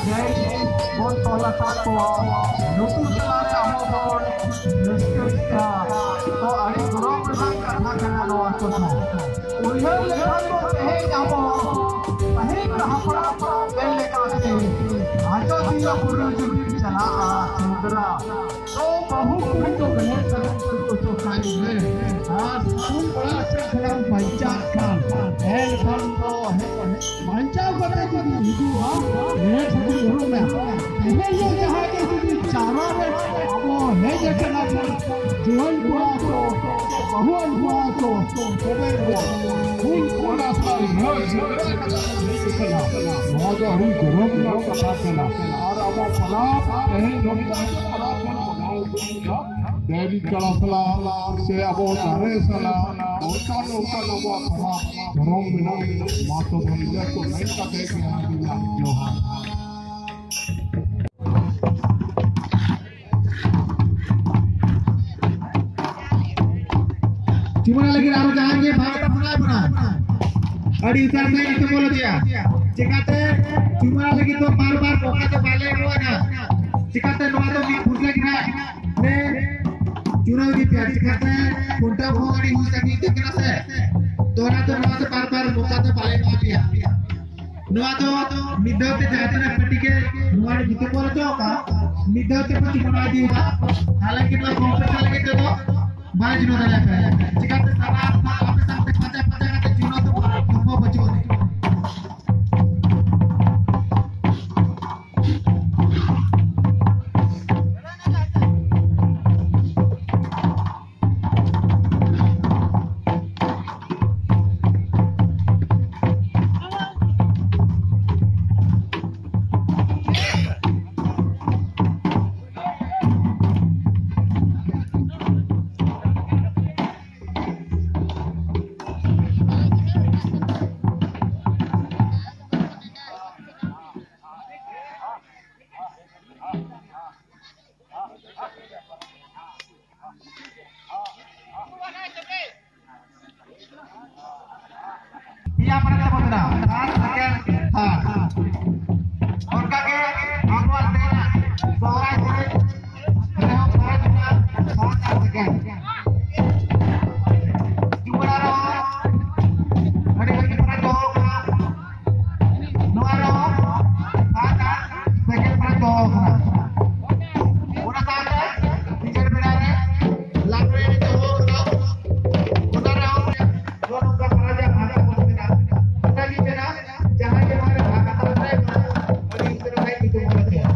bon tola satu nutu selare amo bon neskita to ari gorong rang karena kana loa kono uyar lekhan to tehe amo pahin hapra belle kaste ajo diya puru chala sudra तो बहु कुछ तो गले तो खाई में आज तुम बड़ा से खराब बच्चा खान हेल खान तो है बच्चा बने जो हिंदू हां ये सब गुरु में ये जहां के चारों में वो है जैसे ना जोल हुआ तो बहुल हुआ तो कोबे हुआ फूल कोला सारी रोज निकला बहुत हरी गुरु का साथ और अब फला कहीं लोग फला dari kala-kala se abo tare sala oka nawa kala dorong binang mato dhamja to nahi ka dekhe aadiya joha cuma lagi naruh jahannya bhagata pernah adi usar saya itu bola dia cikate cuma lagi to bar-bar boka to bale roana cikate noa to mi phus lagi na ne चुनाव की प्यार सिखाते हैं कुंटा भोगड़ी हो सकी देखना से तोरा तो नवा तो बार-बार मौका तो पाले ना पिया नवा तो मिडो ते जाते ना पट्टी के नवा जीते बोले तो का मिडो ते पट्टी बना दी था हालांकि तो कॉम्पिटिशन लगे तो बाज नो दला का सिखाते सारा आप सामने पचा का चुनाव तो बहुत बचो नहीं Iya pada benar. Sekian. Orka ke aku ada seorang rehat juga sangat sekian. Juara ada lagi pada jauh. Nuaro ada sekian pada jauh. Udah ada bicara benar. Lagu ini jauh. Udah ada. Dono ka raja भागा lagi benar jangan ke mana भागा terus और इस तरह है कि तुम बोलते हो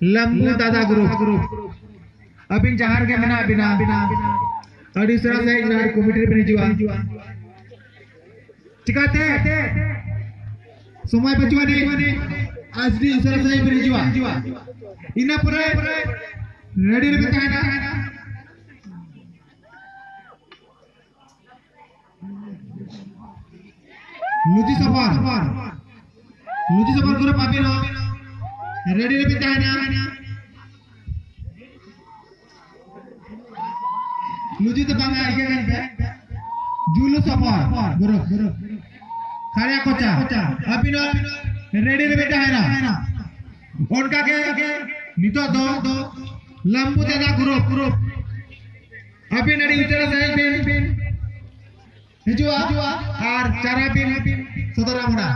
लंबू दादा ग्रुप अबिन जहार के बिना बिना अड़ी सरा से नार कमिटी पे जुआ Cikate semua baju ini asli usaha saya berjuang. Ina pore ready lebih tahan. Luji sabar guru papi no ready lebih tahan. Luji tu bangga ikan kan julu sabar guru karya koca papi no ready lebih tahan. उनका के नितो दो लंबू दादा group अभी नडी उचरा side pin हिजुआ और चारा pin सदरा मुना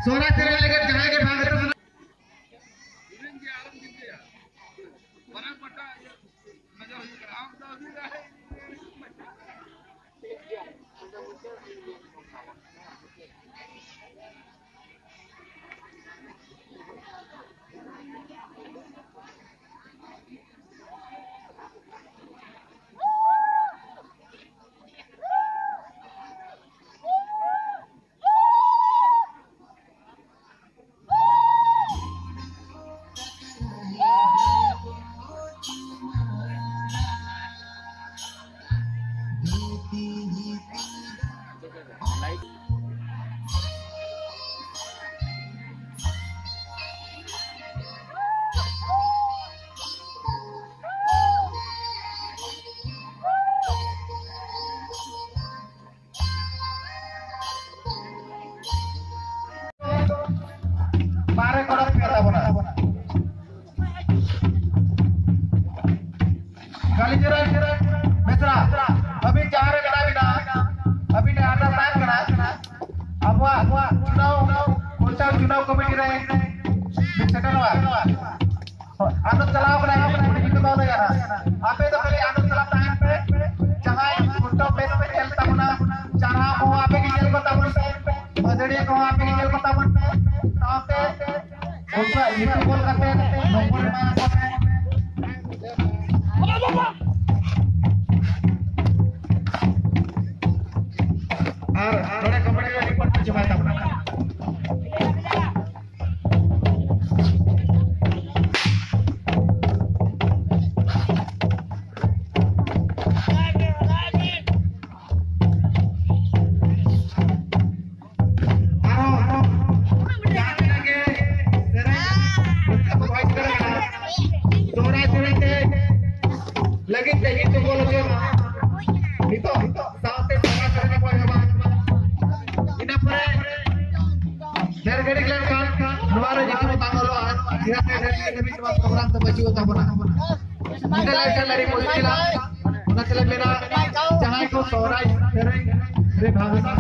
सोरा चले लेकर जहां के भाग रहे बारे कड़क करता बना गाली जरा मित्रा अभी चार करा बिना अभी ने आटा साइन करा अब चुनाव कमेटी रहे सेकंड बार आनंद चलाव बना itu mau negara apa itu kali आनंद चलाव टाइम पे जहां फोटो पे खेलता बना cara mau apa ginjal kota bun बदड़ी को आप गिनल को तबन साथे उसका itu बोल करते नंबर में और थोड़े कमेटी का रिपोर्ट जमाता बना लगे चाहिए तो बोलो जो itu saatnya sama karena kau hebat ini pun dari gede kelihatan luar jadi mau tanggal loan kira-kira dari lebih cuma program terbaju tak pernah kita lihat dari polisi lah udah selesai jangan ikut sorai dari bahasa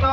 hello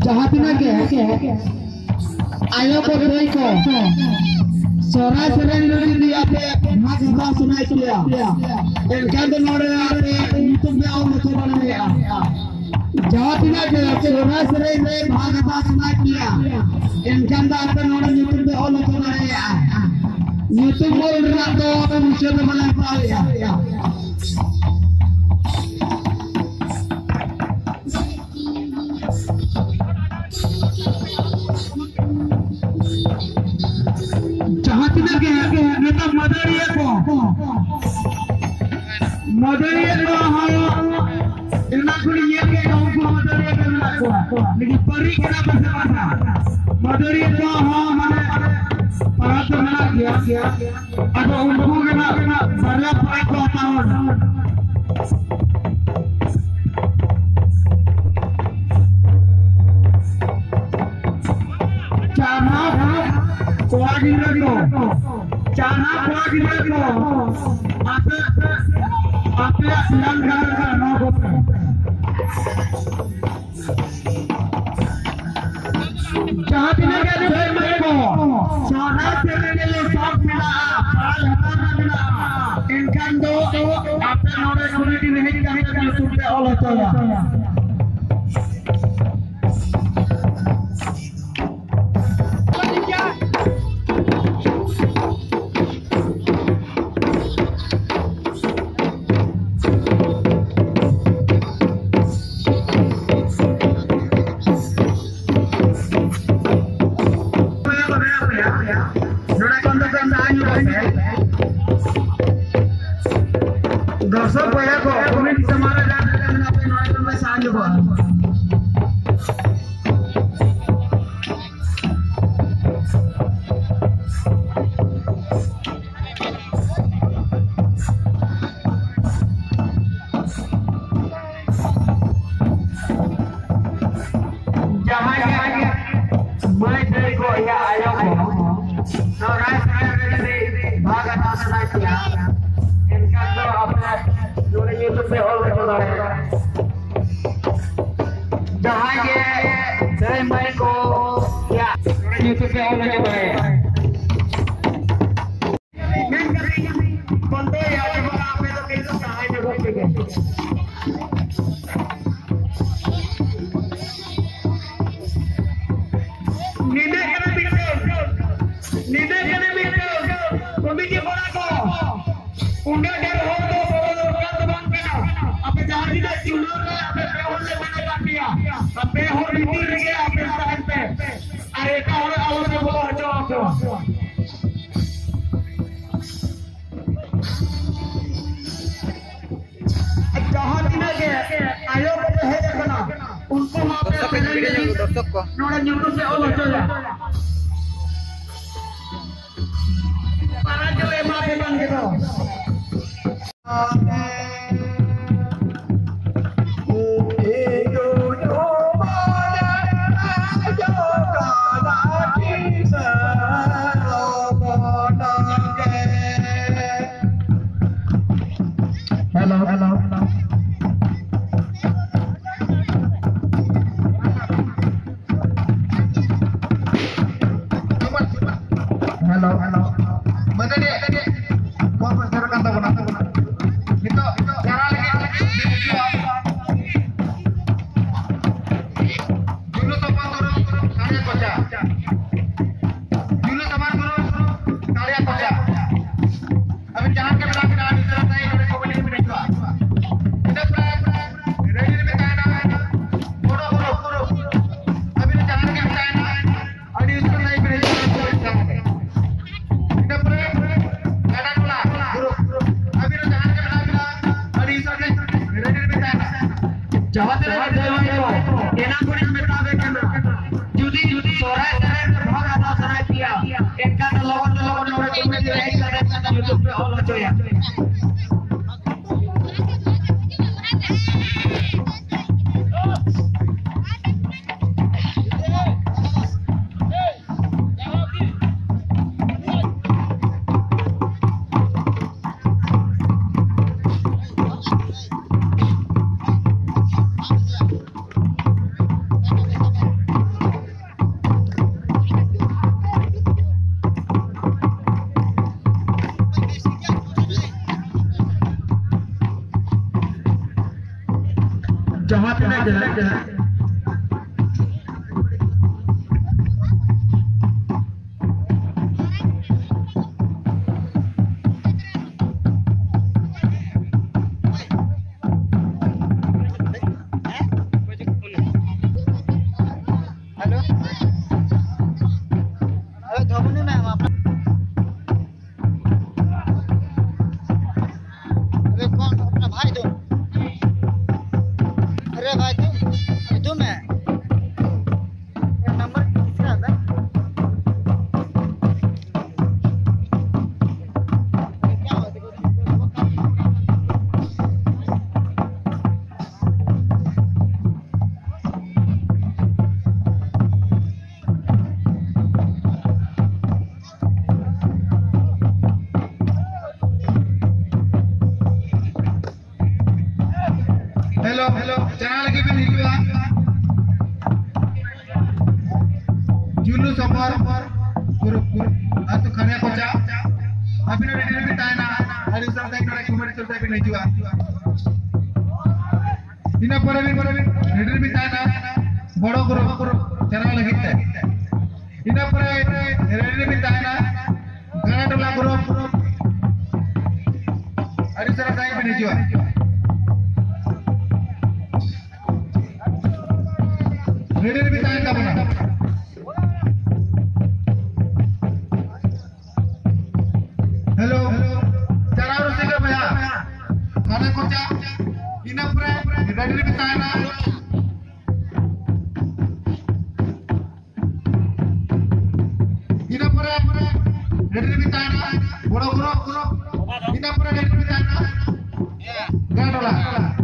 जहाँ बिना के आयो को कोई को सोना सेरेन लोग दिया पे हाथ हिला सुनाई किया इनका तो नोड़े आते यूट्यूब पे आओ मुझे बनाने जहाँ बिना के सोना सेरेन ने भाग हिला सुनाई किया इनका तो आते नोड़े यूट्यूब पे आओ मुझे बनाने यूट्यूब बोल रहा तो मुझे तो बनाने पाया लेकिन परी के ना बस पाता मदरी तो हां माने परत ना गया अब उनको के ना बड़ा पाई को आता हो चाना कोआगिन को आपे लंघन का ना होता जहाँ बिना के भाई मेरे को सोना तेरे के लिए सब मिला पाल हमारा मिला इनका दो आपने नोड़े कम्युनिटी नहीं करते यूट्यूब पे ऑल होता है दर्शक भैया को कमेंट हमारा जान अपने नॉइस में साझा करो जहां मैं तेरे को या आयो को तो राष्ट्र के भाग आता किया इनका तो अपना जो यूट्यूब पे और बता रहे जहाँ ये जय भाई को क्या यूट्यूब पे और बता रहे बंदे यार जब आप में तो कैसे कहां है जगह पे नींदे करने भी कमिटी बना को उन्हें डर हो तो बोलो कंद बंद करना अब जारी ने चुनो ने अपने बेहोर ने मैंने काट दिया अब बेहोर नीति लगे अपने साइड पे अरे का और आवाज में बोलो हटो आपको जहां दिन के आयोग को है देखना उनको वहां पे दर्शक को नोड़ा न्यूज़ से और हटो जा para jole mahe bang gitu hello Ikan lawan orang komedi ikan YouTube Allah coya. Jahat aja. Hello अरे धोबनी में हम अपना अरे कौन अपना भाई तुम अरे भाई तुम है नंबर किसका है क्या हुआ देखो Hello, channel lagi bin hijau. Julu samar, kuruk, atau khanya koca. Abis itu ready bin tayna. Hari usah saya kena commercial saya bin hijau. Ina pore bin ready bin tayna. Bodo kuruk, channel lagi teh. Ina pore ready bin tayna. Gana dola kuruk. Hari usah saya bin hijau. Ready भी time का बना hello चला रहा है भैया खाने को क्या इन्हें पर रेडी भी टाइम ना इन्हें पर रेडी भी टाइम ना बड़ो इन्हें पर रेडी भी टाइम ना क्या डोला